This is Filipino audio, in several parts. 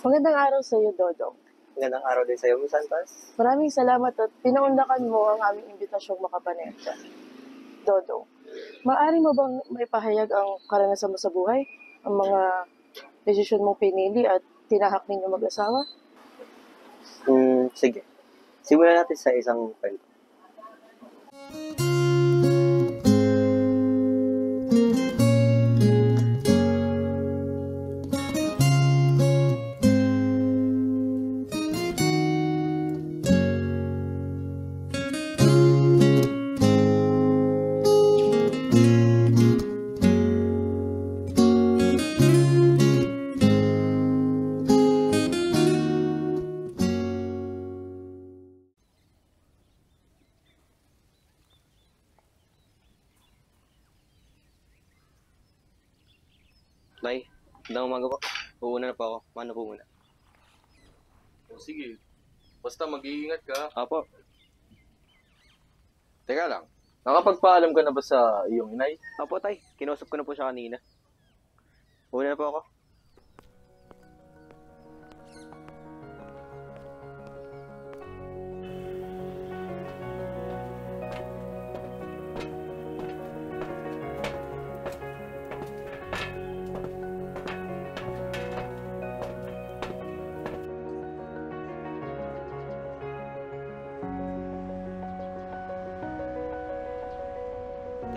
Magandang araw sa iyo, Dodong. Magandang araw din sa iyo, Miss Santos. Maraming salamat at pinaunlakan mo ang aming imbitasyong makapanetsa. Dodong, maaari mo bang maipahayag ang karanasan mo sa buhay? Ang mga desisyon mong pinili at tinahak ninyo mag-asawa? Sige. Simulan natin sa isang kwento. Nay, magandang umaga po. Puuna na po ako. Mano po muna. O sige, basta mag-iingat ka. Apo. Teka lang, nakapagpaalam ka na ba sa iyong inay? Apo, tay. Kinausap ko na po siya kanina. Puuna na po ako.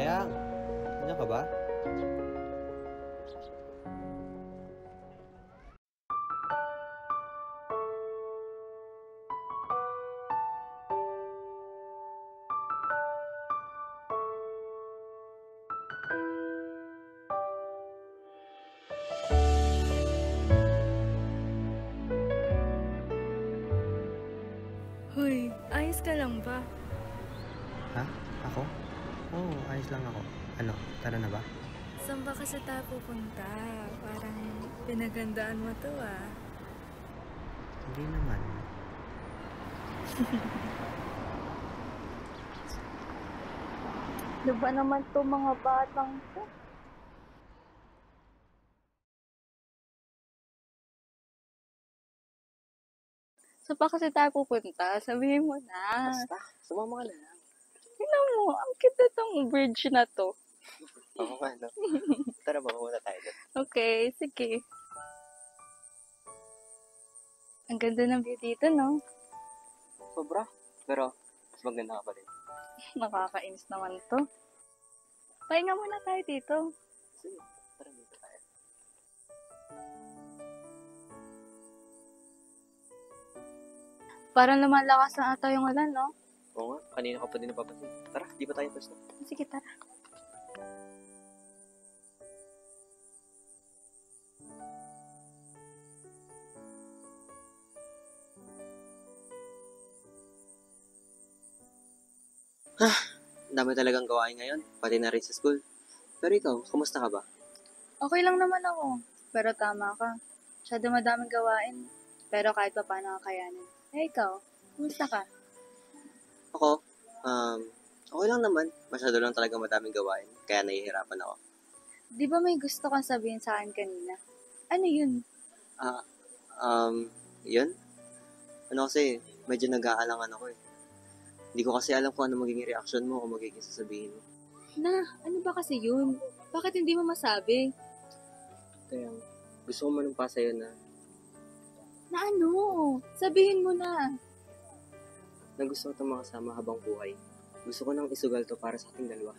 Tayang, ano ka ba? Hoy, ayos ka lang ba? Ha? Ako? Oo, ayos lang ako. Ano, tara na ba? Saan ba kasi tayo pupunta? Parang pinagandaan mo to ah. Hindi naman. Ano ba naman to mga batang to? Saan ba kasi tayo pupunta? Sabihin mo na. Basta, sumama ka na lang. Tingnan mo, ang cute itong bridge na to. Oo nga, no? Tara ba, pumunta tayo doon. Okay, sige. Ang ganda ng view dito, no? Sobra. Pero, mas maganda ka pa rin. Nakakainis naman to. Pahinga muna tayo dito. Sige, tara dito tayo. Parang lumalakas na ata yung ulan, no? Oo nga, kanina ka pa din napapansin. Tara, di ba tayo pwesto? Sige, tara. Ang dami talagang gawain ngayon, pati na rin sa school. Pero ikaw, kumusta ka ba? Okay lang naman ako. Pero tama ka. Masyado madaming gawain. Pero kahit pa paano kakayanin. Eh, ikaw? Kumusta ka? Ako, okay lang naman. Masyado lang talaga madaming gawain, kaya nahihirapan ako. Di ba may gusto kang sabihin sa akin kanina? Ano yun? Yun? Ano kasi, medyo nag-aalangan ako eh. Hindi ko kasi alam kung ano magiging reaction mo o magiging sasabihin mo. Na, ano ba kasi yun? Bakit hindi mo masabi? Kaya, gusto ko manumpa sa'yo na Na ano? Sabihin mo na. gusto ko itong makasama habang buhay. Gusto ko nang isugal to para sa ating dalawa.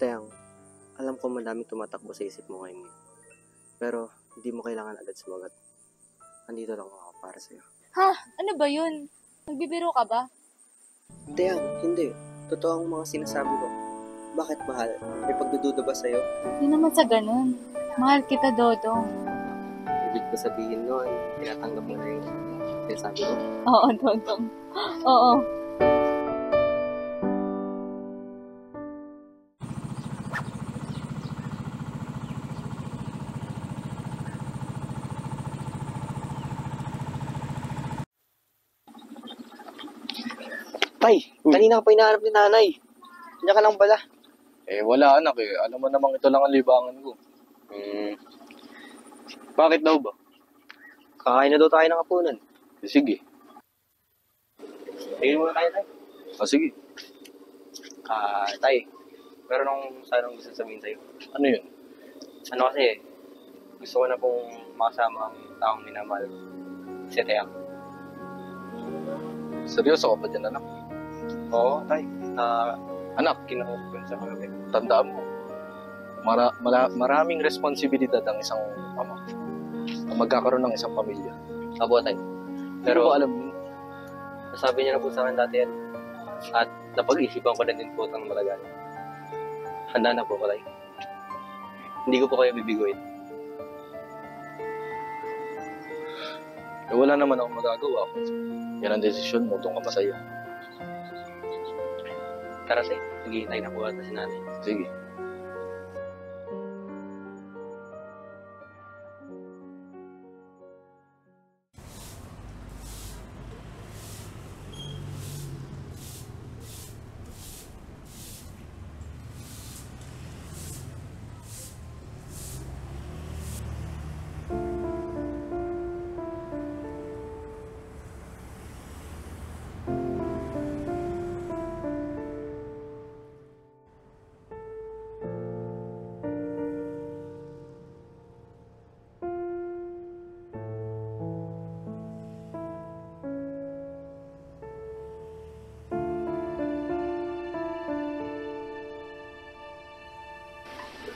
Tayang, alam ko madaming tumatakbo sa isip mo ngayon. Pero, hindi mo kailangan agad sumagot. Andito lang ako para sa'yo. Ha? Ano ba yun? Nagbibiro ka ba? Tayang, hindi. Totoo ang mga sinasabi ko. Bakit mahal? May pagdududa ba sa'yo? Hindi naman sa ganun. Mahal kita, Dodong. Ibig ko sabihin nun, tinatanggap mo na yung sinasabi ko. Oo, Dodong. Oo. Tay, kanina ka pa hinahanap ni nanay. Diyan ka lang pala. Eh wala anak eh, alam mo namang ito lang ang libangan ko. Hmm. Bakit daw ba? Kakain na daw tayo ng hapunan. Sige. Tingin muna tayo, tay. Sige. Tay, meron akong sanang gusto sabihin sa'yo. Ano yun? Ano kasi, gusto ko na pong makasama ang taong minamahal. Si Teang. Seryoso ka ba dyan, anak? Oo, tay. Anak, Kinakausap ko na sa kagabi. tandaan mo. Maraming responsibilidad ang isang ama na magkakaroon ng isang pamilya. Abo, tay. Pero Pero alam mo, nasabi niya na po sa akin dati yan. At napag-isipan ko na din po ng malaga. Handa na po ko, tay. Hindi ko po kayo bibiguin. wala naman akong magagawa. Yan ang desisyon mo, doon ka masaya. Tara, tay. Naghihintay na po ata si nanay. Sige.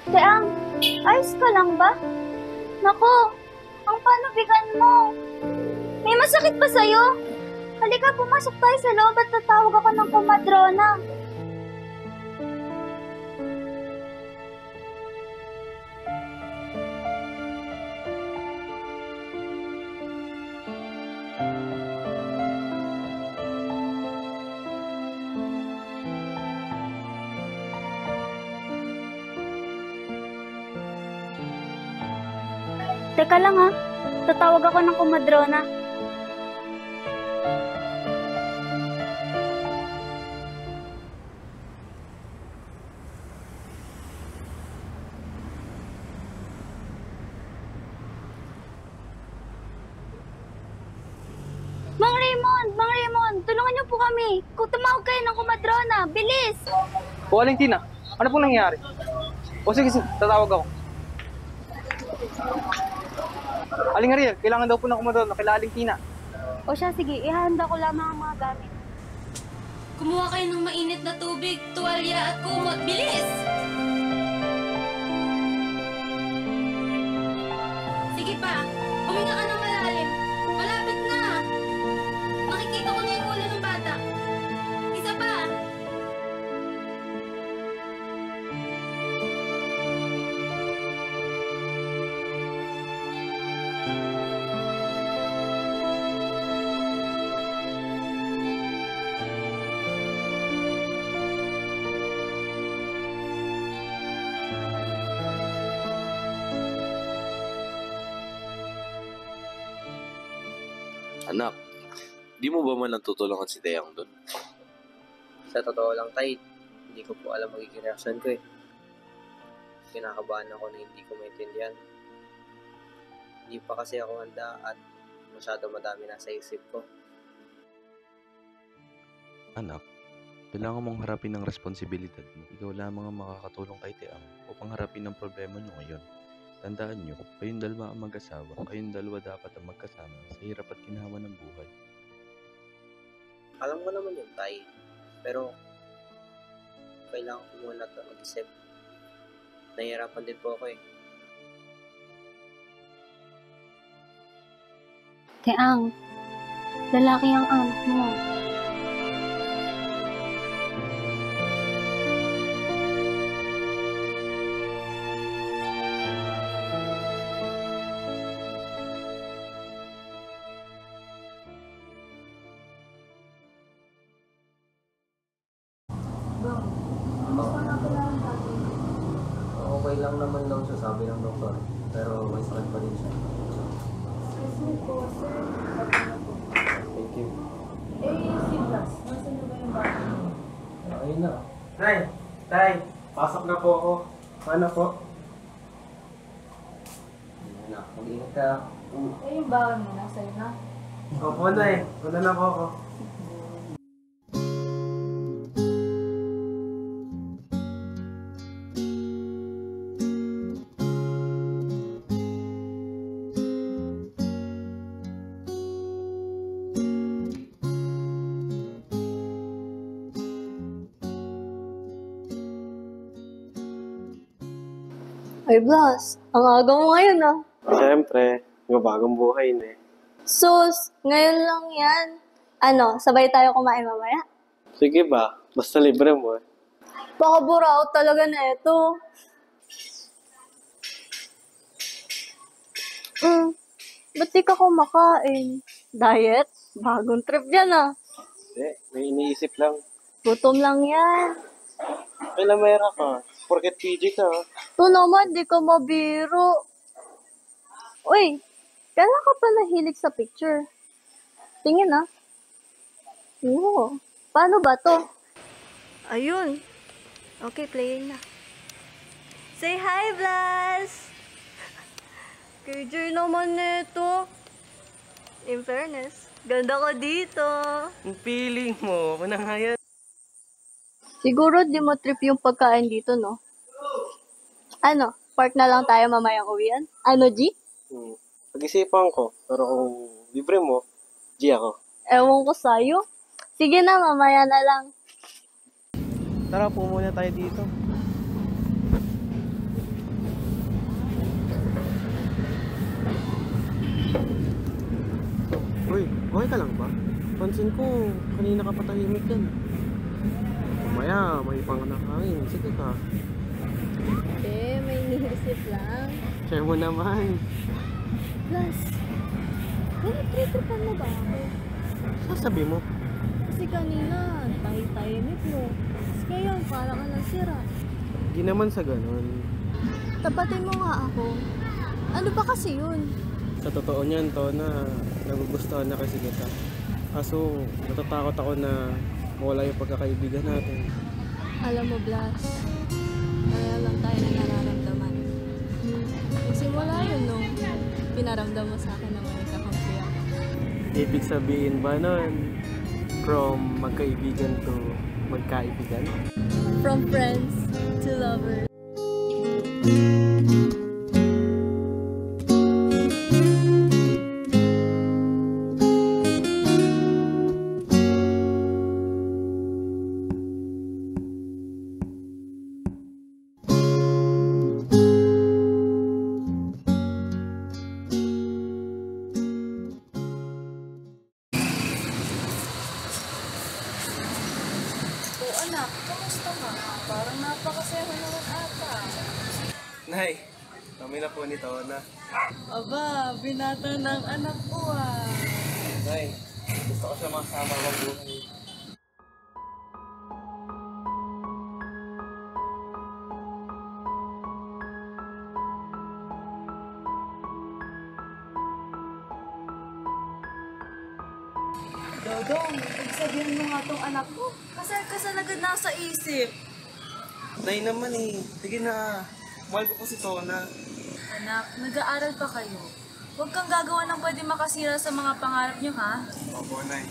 Teang, ayos ka lang ba? Nako, ang panubigan mo. May masakit ba sa'yo? Halika, pumasok tayo sa loob at tatawag ako ng kumadrona. Teka lang ha, tatawag ako ng kumadrona. Mang Raymond, tulungan niyo po kami. Kung tumawag kayo ng kumadrona, bilis! O, Aling Tina, ano pong nangyari? O sige, tatawag ako. Aling Ariel, kailangan daw po ng kumadrona kila Aling Tina. O siya, sige, ihahanda ko lamang ang mga gamit. Kumuha kayo ng mainit na tubig, tuwalya at kumot. Bilis! Sige pa, huminga ka ng malalim. Malapit na. Makikita ko na yung ulo ng bata. Isa pa. Anak, di mo ba man lang tutulungan si Teang doon? Sa totoo lang, tay, hindi ko po alam magiging reaksyon ko eh. Kinakabahan ako na hindi ko maintindihan. Hindi pa kasi ako handa at masyado madami na sa isip ko. Anak, kailangan mong harapin ang responsibilidad mo. Ikaw lamang ang makakatulong kay Teang upang harapin ang problema niyo ngayon. Tandaan niyo, kayong dalawa ang mag-asawa. Kayong dalawa dapat ang magkasama sa hirap at ginawa ng buhay. Alam ko naman yun, tay. Pero, kailangan ko muna ito mag-isip. Nahihirapan din po ako eh. Teang, lalaki ang anak mo. Okay lang naman daw siya, sabi ng doktor. Pero may sakit pa din siya. Thank you. Ayun na. Tay, pasok na po ako. Ano po? Mag-ingat ka. Eh, yung baon mo, nasa'yo na. Opo, Nay. Wala na ako. Ay, Blas, ang aga mo ngayon ah. Siyempre, yung bagong buhay na eh. Sus, ngayon lang yan. Ano, sabay tayo kumain mamaya? Sige ba? Basta libre mo eh. Baka buraot talaga na ito. Ba't di ka kumakain? Diet? Bagong trip yan ah. Hindi, may iniisip lang. Gutom lang yan. Kailan mayroon ka? Porket PG ka. Ito naman, di ka mabiro. Uy, kailan ka pa nahilig sa picture? Tingin ah. Oo. Paano ba to? Ayun. Okay, playing na. Say hi, Blas! KJ naman nito. In fairness, ganda ko dito. Ang feeling mo, manangayan. Siguro di mo trip yung pagkain dito, no? Ano, park na lang tayo mamayang uwian? Ano, G? Pag-isipan ko, pero kung libre mo, G ako. Ewan ko sa'yo. Sige na, mamaya na lang. Tara, po muna tayo dito. Uy, okay ka lang ba? Pansin ko, kanina ka patahimik yan. Mamaya, may panganak hangin. Sige ka. May niisip lang. Share mo naman. Plus, trip-tripan mo ba ako? Sasabi mo. Kasi kanina, tahimik mo. Tapos ngayon, parang ka nasira. Di naman sa ganun. Tapatin mo nga ako. Ano ba kasi yun? Sa totoo niyan, to na nagugustuhan na kasi kita. Kaso, natatakot ako na mawala yung pagkakaibigan natin. Alam mo, Blas, kaya lang tayo na nararamdaman. Simula yun nung pinaramdam mo sa akin na may kakampi ako. Ibig sabihin ba nun, from magkaibigan to magkaibigan? From friends to lovers. Anak, kamusta ka? Parang napakasaya naman ata. Nay, kami na po ni Tona. Aba, binata ng anak ko ah. Nay, gusto ko siya makasama ng buhay. Dodong, pagsabihan mo nga tong anak ko. Kasal agad nasa isip. Nay naman eh, sige na. Mahal ko po si Tona. Anak, nag-aaral pa kayo. Huwag kang gagawa ng pwede makasira sa mga pangarap niyo, ha? Opo, Nay.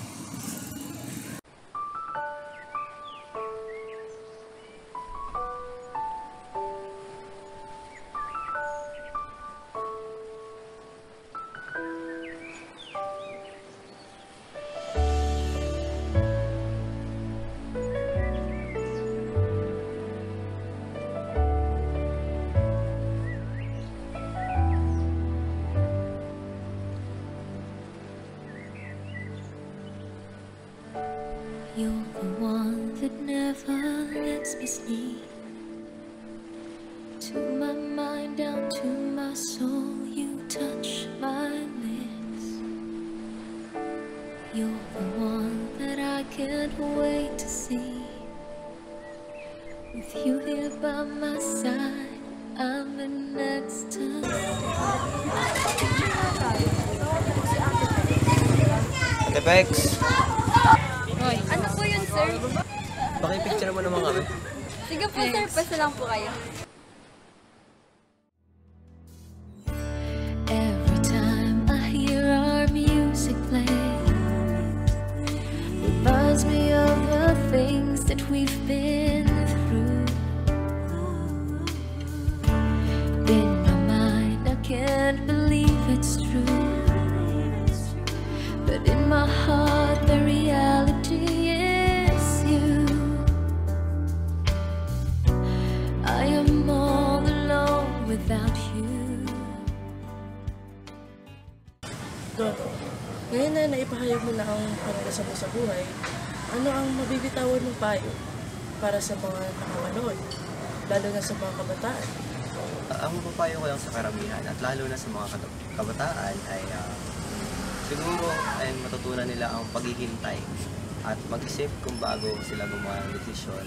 You're the one that never lets me sleep. To my mind, down to my soul, you touch my lips. You're the one that I can't wait to see. With you here by my side, I'm in ecstasy. Ate Bex, Ano po yun, sir? pakipicture mo naman kami. Sige po, sir. Pasa lang po kayo. Every it's true. But in my heart, the reality is you. I am all alone without you. Dodo, ngayon na naipahayag mo na ang karanasan mo sa buhay, ano ang mabibitawan mong payo para sa mga nakakanood, lalo na sa mga kabataan? Ang mapapayo ko lang sa karamihan at lalo na sa mga kabataan ay siguro ay matutunan nila ang paghihintay at mag-isip kung bago sila gumawa ng desisyon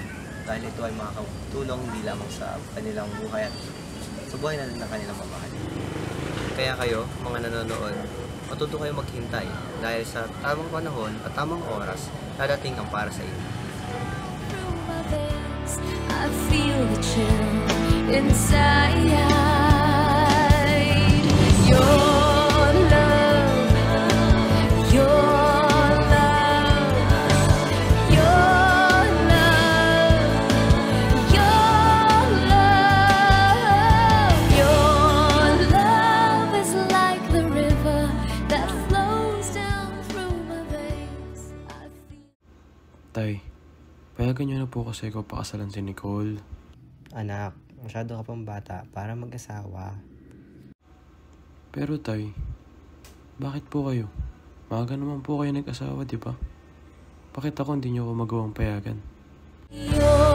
dahil ito ay makakatulong hindi lamang sa kanilang buhay at sa buhay na rin ng kanilang mamahal. Kaya kayo, mga nanonood, matuto kayo maghintay dahil sa tamang panahon at tamang oras dadating ang para sa inyo. Through my veins, I feel the chill inside. Your love, your love, your love, your love, your love is like the river that flows down through my veins. I feel. Tay, payagan niyo na po kasi ikaw pakasalan si Nicole. Anak, masyado ka pang bata para mag-asawa. Pero tay, bakit po kayo? Maaga naman po kayo nag-asawa, di ba? Bakit ako hindi niyo ako magawang payagan? Your